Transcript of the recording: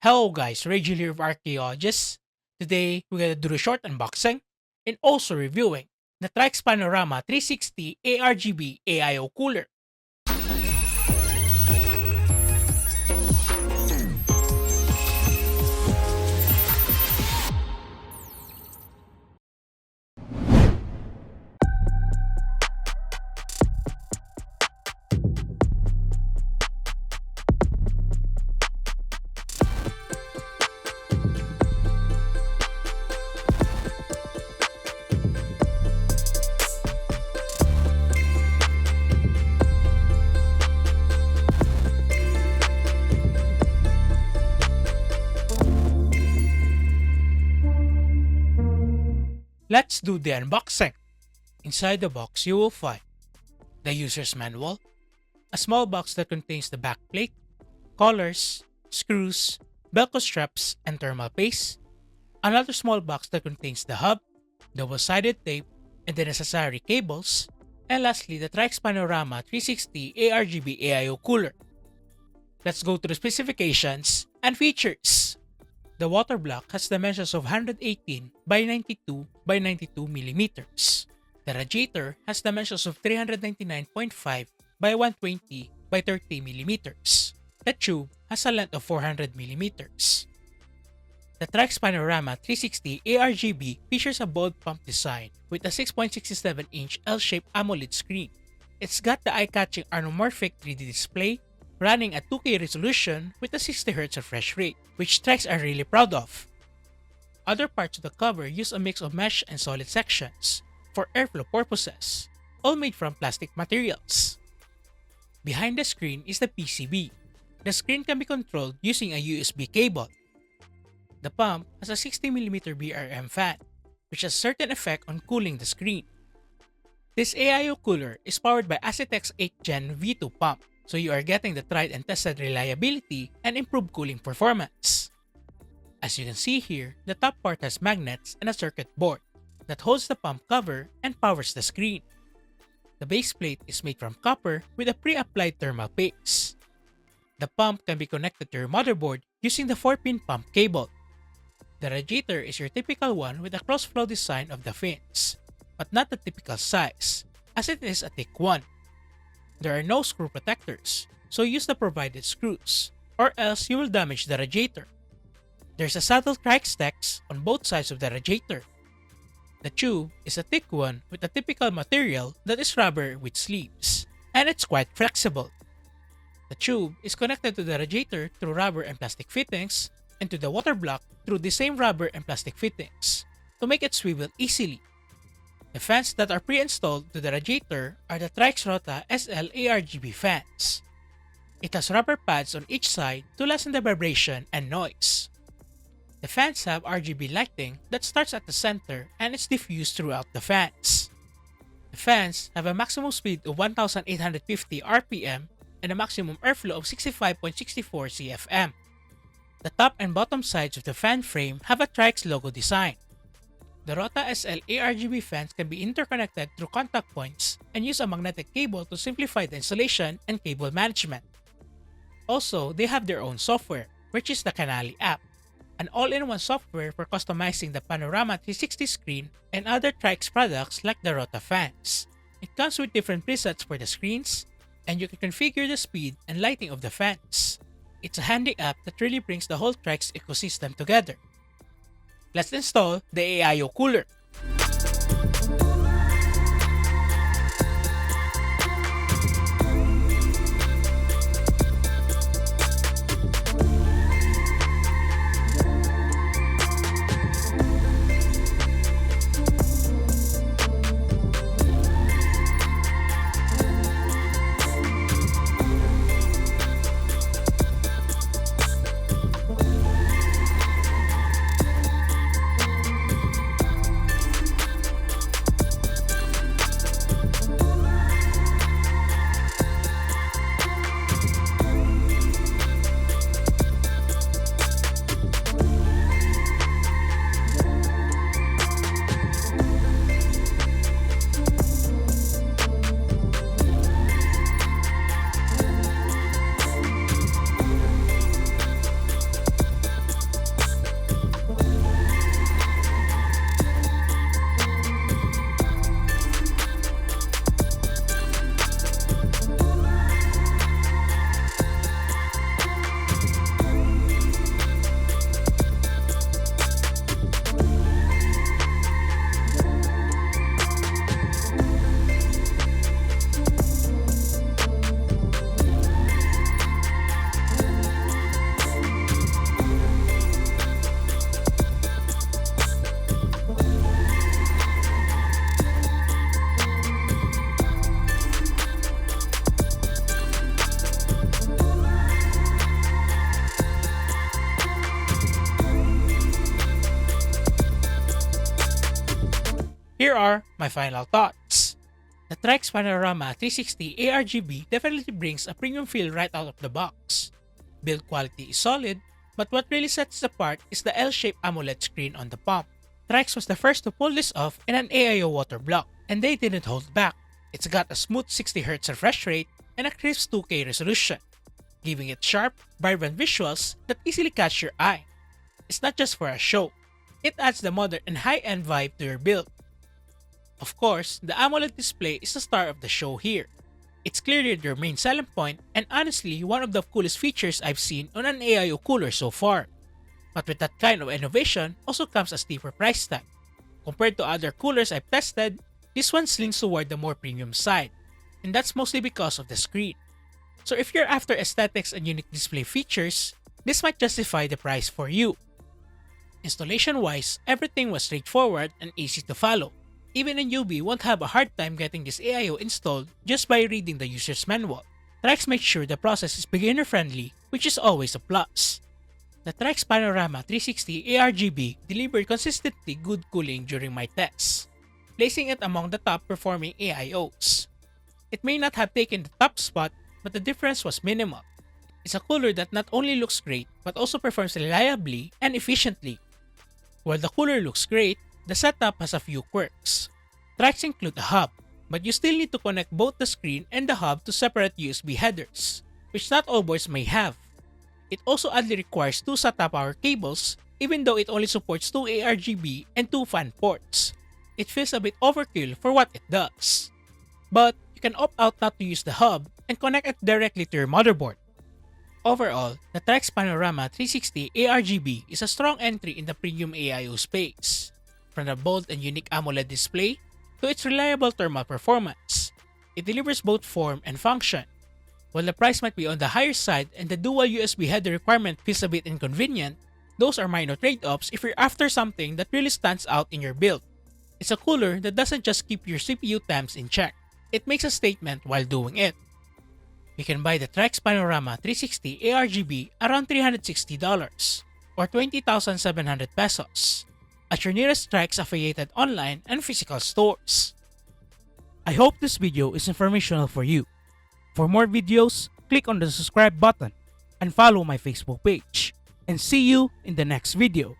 Hello guys, Rachel here of Archaeologists. Today, we're gonna do a short unboxing and also reviewing the TRYX Panorama 360 ARGB AIO cooler. Let's do the unboxing. Inside the box, you will find the user's manual, a small box that contains the backplate, collars, screws, Velcro straps, and thermal paste, another small box that contains the hub, double-sided tape, and the necessary cables, and lastly, the TRYX Panorama 360 ARGB AIO cooler. Let's go to the specifications and features. The water block has dimensions of 118 by 92 by 92 millimeters. The radiator has dimensions of 399.5 by 120 by 30 millimeters. The tube has a length of 400 millimeters. The TRYX Panorama 360 ARGB features a bold pump design with a 6.67-inch L-shaped AMOLED screen. It's got the eye-catching anamorphic 3D display running at 2K resolution with a 60Hz refresh rate, which TRYX are really proud of. Other parts of the cover use a mix of mesh and solid sections for airflow purposes, all made from plastic materials. Behind the screen is the PCB. The screen can be controlled using a USB cable. The pump has a 60mm BRM fan, which has certain effect on cooling the screen. This AIO cooler is powered by ASRock's 8th Gen V2 pump, so you are getting the tried and tested reliability and improved cooling performance. As you can see here, the top part has magnets and a circuit board that holds the pump cover and powers the screen. The base plate is made from copper with a pre-applied thermal paste. The pump can be connected to your motherboard using the 4-pin pump cable. The radiator is your typical one with a cross-flow design of the fins, but not the typical size, as it is a thick one. There are no screw protectors, so use the provided screws, or else you will damage the radiator. There's a subtle TRYX text on both sides of the radiator. The tube is a thick one with a typical material that is rubber with sleeves, and it's quite flexible. The tube is connected to the radiator through rubber and plastic fittings, and to the water block through the same rubber and plastic fittings, to make it swivel easily. The fans that are pre-installed to the radiator are the TRYX Rota SL ARGB fans. It has rubber pads on each side to lessen the vibration and noise. The fans have RGB lighting that starts at the center and is diffused throughout the fans. The fans have a maximum speed of 1,850 RPM and a maximum airflow of 65.64 CFM. The top and bottom sides of the fan frame have a TRYX logo design. The Rota SL ARGB fans can be interconnected through contact points and use a magnetic cable to simplify the installation and cable management. Also, they have their own software, which is the Canali app, an all-in-one software for customizing the Panorama 360 screen and other TRYX products like the Rota fans. It comes with different presets for the screens, and you can configure the speed and lighting of the fans. It's a handy app that really brings the whole TRYX ecosystem together. Let's install the AIO cooler. Here are my final thoughts. The TRYX Panorama 360 ARGB definitely brings a premium feel right out of the box. Build quality is solid, but what really sets it apart is the L-shaped AMOLED screen on the palm. TRYX was the first to pull this off in an AIO water block, and they didn't hold back. It's got a smooth 60Hz refresh rate and a crisp 2K resolution, giving it sharp, vibrant visuals that easily catch your eye. It's not just for a show, it adds the modern and high-end vibe to your build. Of course, the AMOLED display is the star of the show here. It's clearly their main selling point and honestly one of the coolest features I've seen on an AIO cooler so far. But with that kind of innovation also comes a steeper price tag. Compared to other coolers I've tested, this one leans toward the more premium side, and that's mostly because of the screen. So if you're after aesthetics and unique display features, this might justify the price for you. Installation-wise, everything was straightforward and easy to follow. Even a newbie won't have a hard time getting this AIO installed just by reading the user's manual. TRYX makes sure the process is beginner-friendly, which is always a plus. The TRYX Panorama 360 ARGB delivered consistently good cooling during my tests, placing it among the top-performing AIOs. It may not have taken the top spot, but the difference was minimal. It's a cooler that not only looks great, but also performs reliably and efficiently. While the cooler looks great, the setup has a few quirks. TRYX include a hub, but you still need to connect both the screen and the hub to separate USB headers, which not all boards may have. It also oddly requires two SATA power cables, even though it only supports 2 ARGB and 2 fan ports. It feels a bit overkill for what it does. But you can opt out not to use the hub and connect it directly to your motherboard. Overall, the TRYX Panorama 360 ARGB is a strong entry in the premium AIO space. From the bold and unique AMOLED display to its reliable thermal performance, it delivers both form and function. While the price might be on the higher side and the dual USB header requirement feels a bit inconvenient, those are minor trade-offs if you're after something that really stands out in your build. It's a cooler that doesn't just keep your CPU temps in check, it makes a statement while doing it. You can buy the TRYX Panorama 360 ARGB around $360 or 20,700 pesos at your nearest TRYX affiliated online and physical stores. I hope this video is informational for you. For more videos, click on the subscribe button and follow my Facebook page. And see you in the next video.